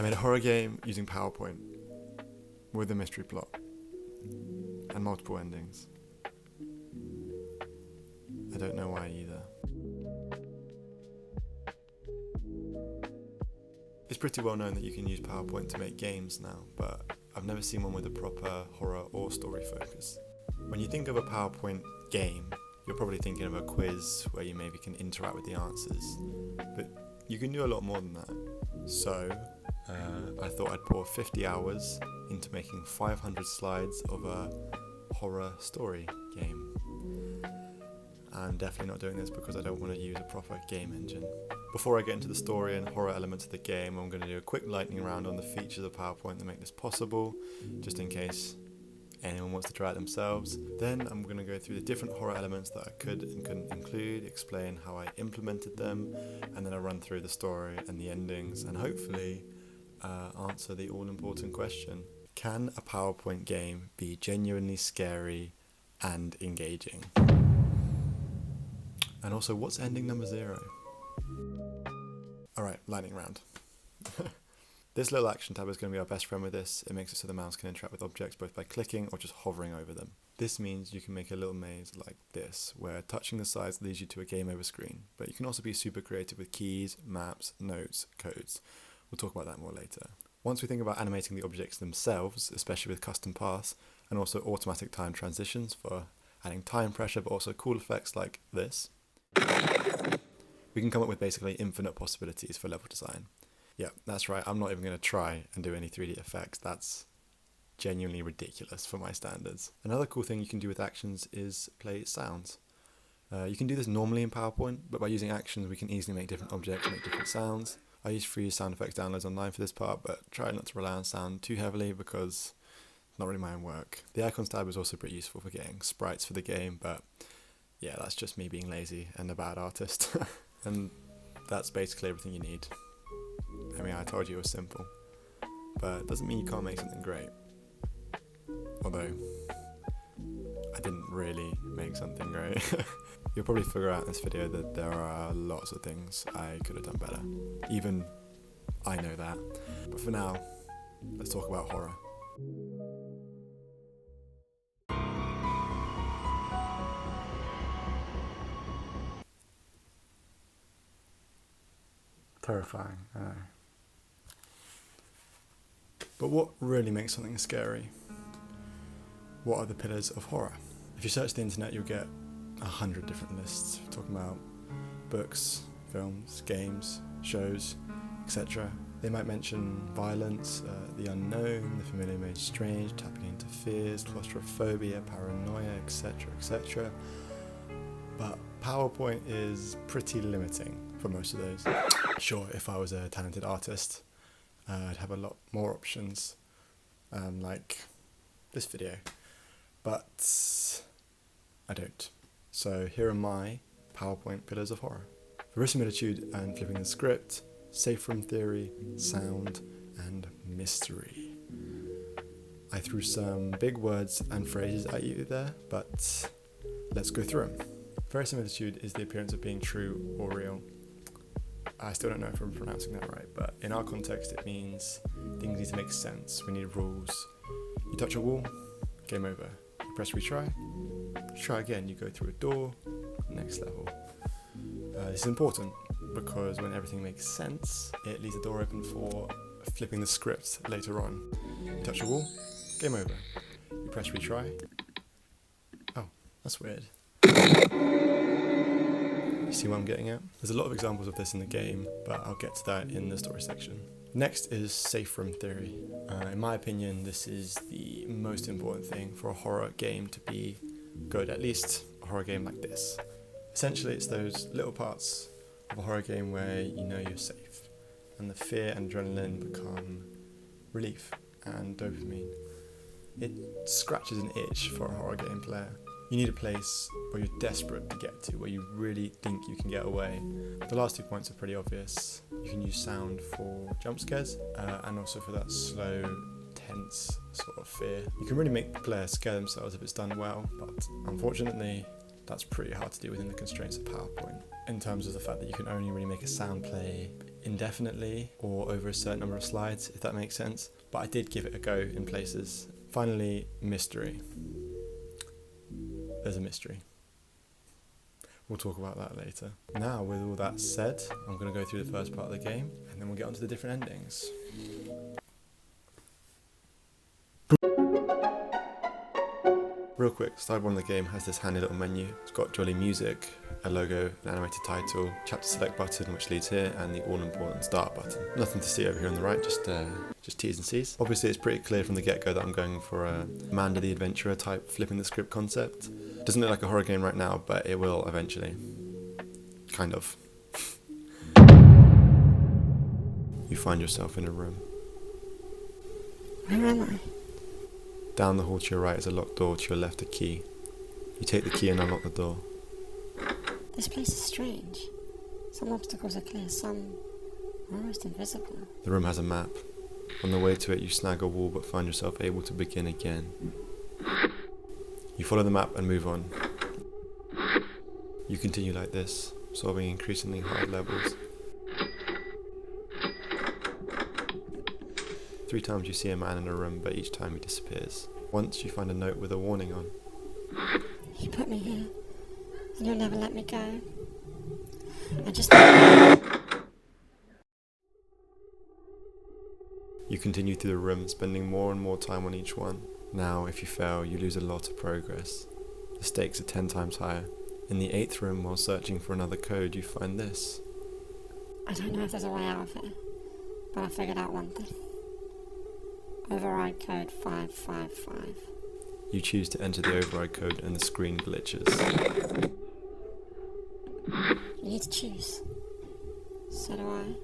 I made a horror game using PowerPoint with a mystery plot and multiple endings. I don't know why either. It's pretty well known that you can use PowerPoint to make games now, but I've never seen one with a proper horror or story focus. When you think of a PowerPoint game, you're probably thinking of a quiz where you maybe can interact with the answers, but you can do a lot more than that. So, I thought I'd pour 50 hours into making 500 slides of a horror story game. I'm definitely not doing this because I don't want to use a proper game engine. Before I get into the story and horror elements of the game, I'm going to do a quick lightning round on the features of PowerPoint that make this possible, just in case anyone wants to try it themselves. Then I'm going to go through the different horror elements that I could and couldn't include, explain how I implemented them, and then I'll run through the story and the endings, and hopefully answer the all-important question: can a PowerPoint game be genuinely scary and engaging? And also, what's ending number 0? Alright, lightning round. This little action tab is going to be our best friend with this. It makes it so the mouse can interact with objects both by clicking or just hovering over them. This means you can make a little maze like this, where touching the sides leads you to a game over screen. But you can also be super creative with keys, maps, notes, codes. We'll talk about that more later. Once we think about animating the objects themselves, especially with custom paths, and also automatic time transitions for adding time pressure, but also cool effects like this, we can come up with basically infinite possibilities for level design. Yeah, that's right, I'm not even going to try and do any 3D effects. That's genuinely ridiculous for my standards. Another cool thing you can do with actions is play sounds. You can do this normally in PowerPoint, but by using actions we can easily make different objects make different sounds. I use free sound effects downloads online for this part, but try not to rely on sound too heavily because it's not really my own work. The icons tab is also pretty useful for getting sprites for the game, but yeah, that's just me being lazy and a bad artist. And that's basically everything you need. I mean, I told you it was simple, but it doesn't mean you can't make something great. Although, I didn't really make something great. You'll probably figure out in this video that there are lots of things I could have done better. Even I know that. But for now, let's talk about horror. Terrifying, I know. But what really makes something scary? What are the pillars of horror? If you search the internet, you'll get 100 different lists talking about books, films, games, shows, etc. They might mention violence, the unknown, the familiar made strange, tapping into fears, claustrophobia, paranoia, etc., etc. But PowerPoint is pretty limiting for most of those. Sure, if I was a talented artist, I'd have a lot more options, like this video, but I don't. So here are my PowerPoint pillars of horror: verisimilitude and flipping the script, safe room theory, sound, and mystery. I threw some big words and phrases at you there, but let's go through them. Verisimilitude is the appearance of being true or real. I still don't know if I'm pronouncing that right, but in our context it means things need to make sense. We need rules. You touch a wall, game over. You press retry, try again. You go through a door, next level. This is important because when everything makes sense, it leaves the door open for flipping the script later on. You touch a wall, game over. You press retry. Oh, that's weird. You see what I'm getting at? There's a lot of examples of this in the game, but I'll get to that in the story section. Next is safe room theory. In my opinion, this is the most important thing for a horror game to be good, at least a horror game like this. Essentially, it's those little parts of a horror game where you know you're safe, and the fear and adrenaline become relief and dopamine. It scratches an itch for a horror game player. You need a place where you're desperate to get to, where you really think you can get away. The last 2 points are pretty obvious. You can use sound for jump scares, and also for that slow, tense sort of fear. You can really make the player scare themselves if it's done well, but unfortunately, that's pretty hard to do within the constraints of PowerPoint, in terms of the fact that you can only really make a sound play indefinitely or over a certain number of slides, if that makes sense. But I did give it a go in places. Finally, mystery. There's a mystery. We'll talk about that later. Now, with all that said, I'm going to go through the first part of the game, and then we'll get on to the different endings. Real quick, slide 1 of the game has this handy little menu. It's got jolly music, a logo, an animated title, chapter select button which leads here, and the all-important start button. Nothing to see over here on the right, just T's and C's. Obviously it's pretty clear from the get-go that I'm going for a Amanda the Adventurer type flipping the script concept. Doesn't look like a horror game right now, but it will eventually. Kind of. You find yourself in a room. Where am I? Down the hall to your right is a locked door, to your left a key. You take the key and unlock the door. This place is strange. Some obstacles are clear, some are almost invisible. The room has a map. On the way to it you snag a wall but find yourself able to begin again. You follow the map and move on. You continue like this, solving increasingly hard levels. 3 times you see a man in a room, but each time he disappears. Once you find a note with a warning on. You put me here, and you'll never let me go. You continue through the room, spending more and more time on each one. Now, if you fail, you lose a lot of progress. The stakes are 10 times higher. In the 8th room, while searching for another code, you find this. I don't know if there's a way out of it, but I figured out one thing. Override code 555. You choose to enter the override code and the screen glitches. You need to choose. So do I.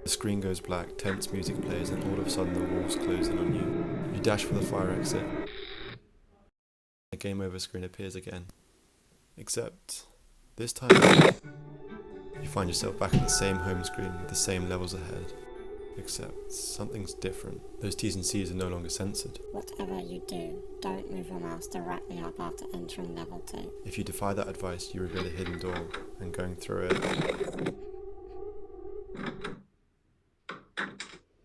The screen goes black, tense music plays, and all of a sudden the walls close in on you. You dash for the fire exit. A game over screen appears again. Except, this time, you find yourself back at the same home screen with the same levels ahead. Except, something's different. Those T's and C's are no longer censored. Whatever you do, don't move your mouse directly up after entering level 2. If you defy that advice, you reveal a hidden door, and going through it...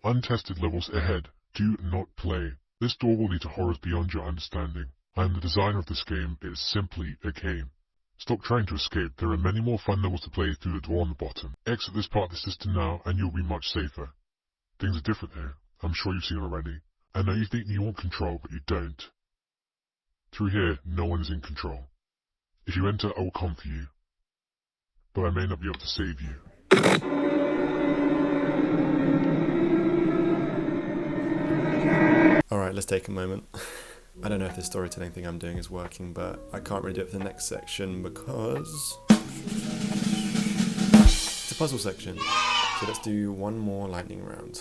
Untested levels ahead. Do not play. This door will lead to horrors beyond your understanding. I am the designer of this game. It is simply a game. Stop trying to escape. There are many more fun levels to play through the door on the bottom. Exit this part of the system now and you'll be much safer. Things are different here. I'm sure you've seen already. I know you think you want control, but you don't. Through here, no one is in control. If you enter, I will come for you. But I may not be able to save you. Alright, let's take a moment. I don't know if this storytelling thing I'm doing is working, but I can't really do it for the next section because... it's a puzzle section. So let's do one more lightning round.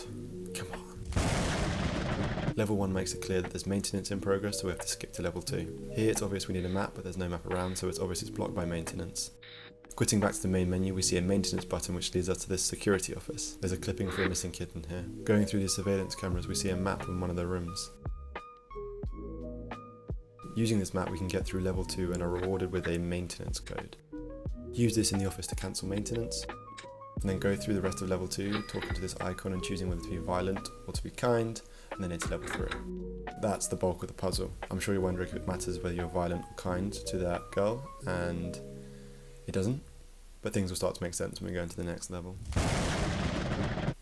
Come on. Level 1 makes it clear that there's maintenance in progress, so we have to skip to level 2. Here it's obvious we need a map, but there's no map around, so it's obvious it's blocked by maintenance. Quitting back to the main menu, we see a maintenance button which leads us to this security office. There's a clipping for a missing kitten here. Going through the surveillance cameras, we see a map in one of the rooms. Using this map, we can get through level 2 and are rewarded with a maintenance code. Use this in the office to cancel maintenance, and then go through the rest of level 2, talking to this icon and choosing whether to be violent or to be kind, and then into level 3. That's the bulk of the puzzle. I'm sure you're wondering if it matters whether you're violent or kind to that girl, and it doesn't, but things will start to make sense when we go into the next level.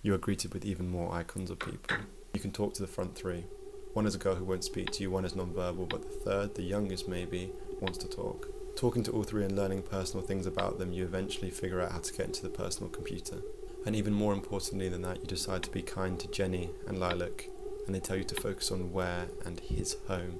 You are greeted with even more icons of people. You can talk to the front 3. One is a girl who won't speak to you, one is non-verbal, but the third, the youngest maybe, wants to talk. Talking to all 3 and learning personal things about them, you eventually figure out how to get into the personal computer. And even more importantly than that, you decide to be kind to Jenny and Lilac, and they tell you to focus on where and his home.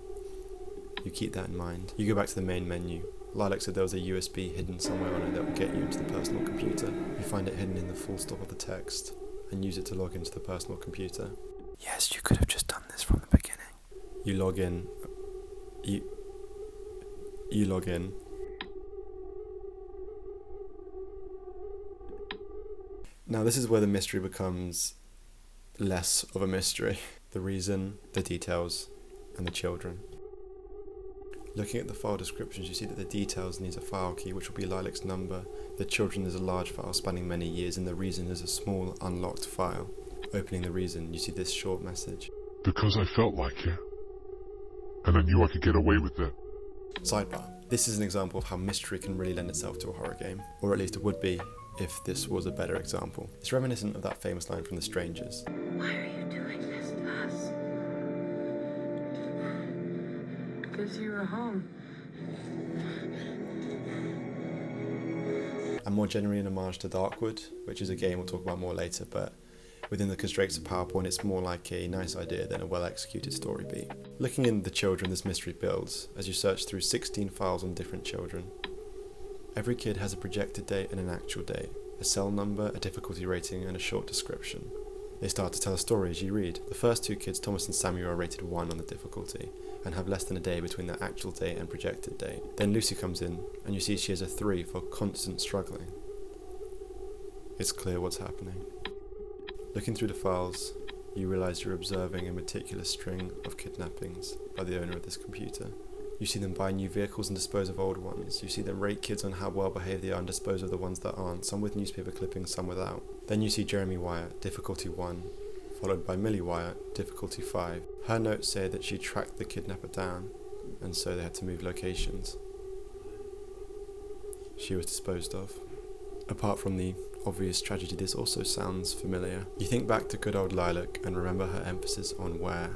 You keep that in mind. You go back to the main menu. Lilac said there was a USB hidden somewhere on it that will get you into the personal computer. You find it hidden in the full stop of the text, and use it to log into the personal computer. Yes, you could have just done this from the beginning. You log in. You log in. Now this is where the mystery becomes less of a mystery. The reason, the details, and the children. Looking at the file descriptions, you see that the details needs a file key, which will be Lilac's number. The children is a large file spanning many years, and the reason is a small, unlocked file. Opening the reason, you see this short message. Because I felt like it. And I knew I could get away with it. Sidebar. This is an example of how mystery can really lend itself to a horror game, or at least it would be if this was a better example. It's reminiscent of that famous line from The Strangers. Why are you doing this to us? Because you were home. And more generally an homage to Darkwood, which is a game we'll talk about more later, but within the constraints of PowerPoint, it's more like a nice idea than a well-executed story beat. Looking in the children, this mystery builds as you search through 16 files on different children. Every kid has a projected date and an actual date, a cell number, a difficulty rating, and a short description. They start to tell a story as you read. The first two kids, Thomas and Samuel, are rated 1 on the difficulty, and have less than a day between their actual date and projected date. Then Lucy comes in, and you see she has a 3 for constant struggling. It's clear what's happening. Looking through the files, you realise you're observing a meticulous string of kidnappings by the owner of this computer. You see them buy new vehicles and dispose of old ones. You see them rate kids on how well behaved they are and dispose of the ones that aren't, some with newspaper clippings, some without. Then you see Jeremy Wyatt, difficulty 1, followed by Millie Wyatt, difficulty 5. Her notes say that she tracked the kidnapper down, and so they had to move locations. She was disposed of. Apart from the obvious tragedy, this also sounds familiar. You think back to good old Lilac and remember her emphasis on where,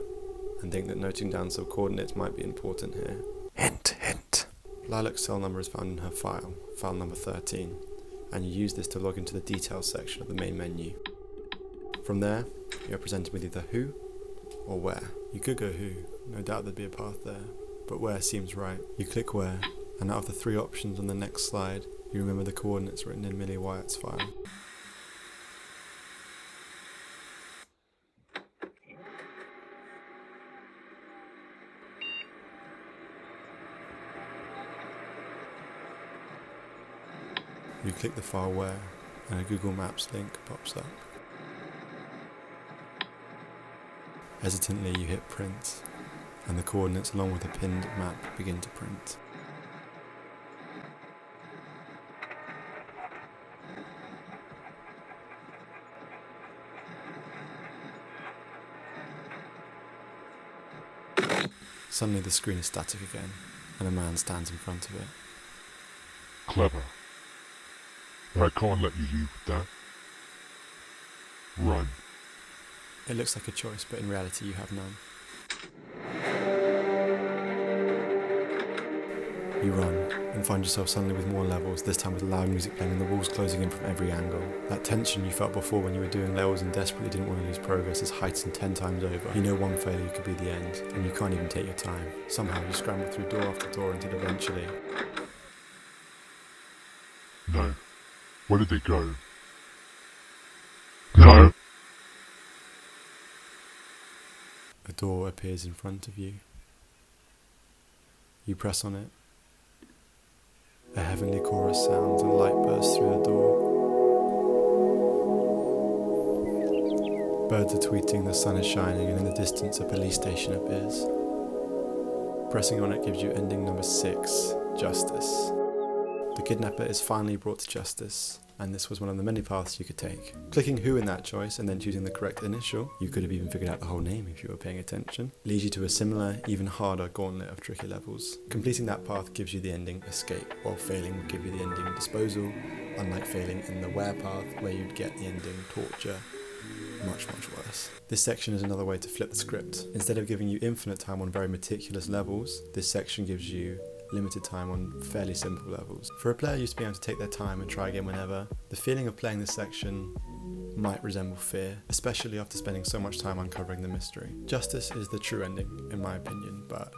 and think that noting down some coordinates might be important here. Hint, hint. Lilac's cell number is found in her file number 13, and you use this to log into the details section of the main menu. From there, you're presented with either who or where. You could go who, no doubt there'd be a path there, but where seems right. You click where, and out of the 3 options on the next slide, you remember the coordinates written in Millie Wyatt's file. You click the file where, and a Google Maps link pops up. Hesitantly you hit print, and the coordinates along with the pinned map begin to print. Suddenly the screen is static again, and a man stands in front of it. Clever. But I can't let you leave with that. Run. It looks like a choice, but in reality you have none. You run, and find yourself suddenly with more levels, this time with loud music playing and the walls closing in from every angle. That tension you felt before when you were doing levels and desperately didn't want to lose progress is heightened 10 times over. You know one failure could be the end, and you can't even take your time. Somehow you scramble through door after door until eventually... No. Where did they go? No! A door appears in front of you. You press on it. A heavenly chorus sounds and light bursts through the door. Birds are tweeting, the sun is shining, and in the distance a police station appears. Pressing on it gives you ending number 6, Justice. The kidnapper is finally brought to justice, and this was one of the many paths you could take. Clicking who in that choice and then choosing the correct initial, you could have even figured out the whole name if you were paying attention, leads you to a similar, even harder gauntlet of tricky levels. Completing that path gives you the ending escape, while failing would give you the ending disposal, unlike failing in the where path where you'd get the ending torture. Much worse. This section is another way to flip the script. Instead of giving you infinite time on very meticulous levels, this section gives you limited time on fairly simple levels. For a player used to be able to take their time and try again whenever, the feeling of playing this section might resemble fear, especially after spending so much time uncovering the mystery. Justice is the true ending, in my opinion, but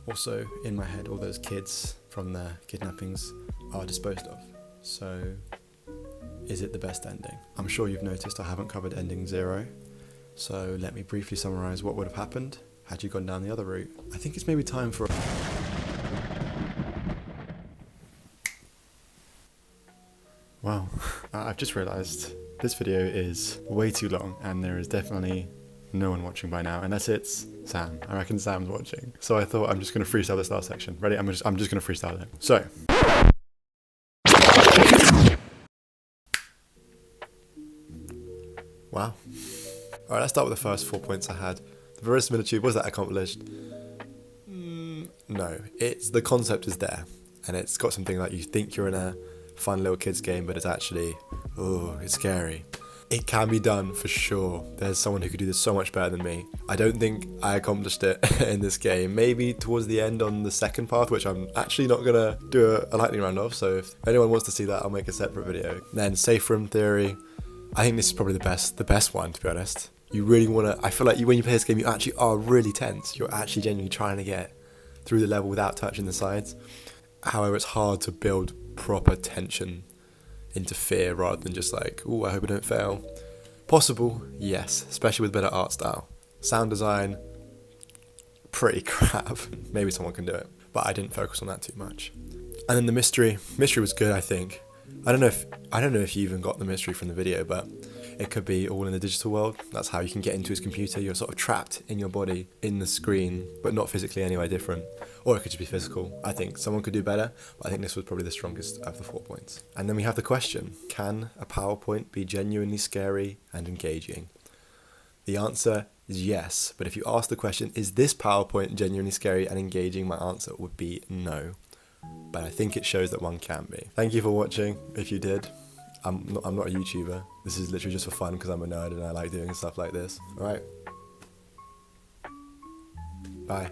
also, in my head, all those kids from their kidnappings are disposed of. So, is it the best ending? I'm sure you've noticed I haven't covered ending 0, so let me briefly summarise what would have happened had you gone down the other route. I think it's maybe time for... Wow, I've just realised this video is way too long and there is definitely no one watching by now, unless it's Sam. I reckon Sam's watching. So I thought I'm just going to freestyle this last section. Ready? I'm just going to freestyle it. So. Wow. Alright, let's start with the first 4 points I had. The verisimilitude, was that accomplished? No. The concept is there. And it's got something like you think you're in a fun little kids game, but it's actually, it's scary. It can be done for sure. There's someone who could do this so much better than me. I don't think I accomplished it in this game. Maybe towards the end on the second path, which I'm actually not gonna do a lightning round of. So if anyone wants to see that, I'll make a separate video. Then safe room theory. I think this is probably the best one, to be honest. You really wanna, I feel like when you play this game, you actually are really tense. You're actually genuinely trying to get through the level without touching the sides. However, it's hard to build proper tension into fear rather than just like, I hope I don't fail. Possible, yes, especially with better art style. Sound design, pretty crap. Maybe someone can do it, but I didn't focus on that too much. And then the mystery was good, I think. I don't know if you even got the mystery from the video, but it could be all in the digital world. That's how you can get into his computer. You're sort of trapped in your body, in the screen, but not physically anyway different. Or it could just be physical. I think someone could do better, but I think this was probably the strongest of the 4 points. And then we have the question, can a PowerPoint be genuinely scary and engaging? The answer is yes, but if you ask the question, is this PowerPoint genuinely scary and engaging? My answer would be no. But I think it shows that one can be. Thank you for watching, if you did. I'm not a YouTuber. This is literally just for fun because I'm a nerd and I like doing stuff like this. Alright. Bye.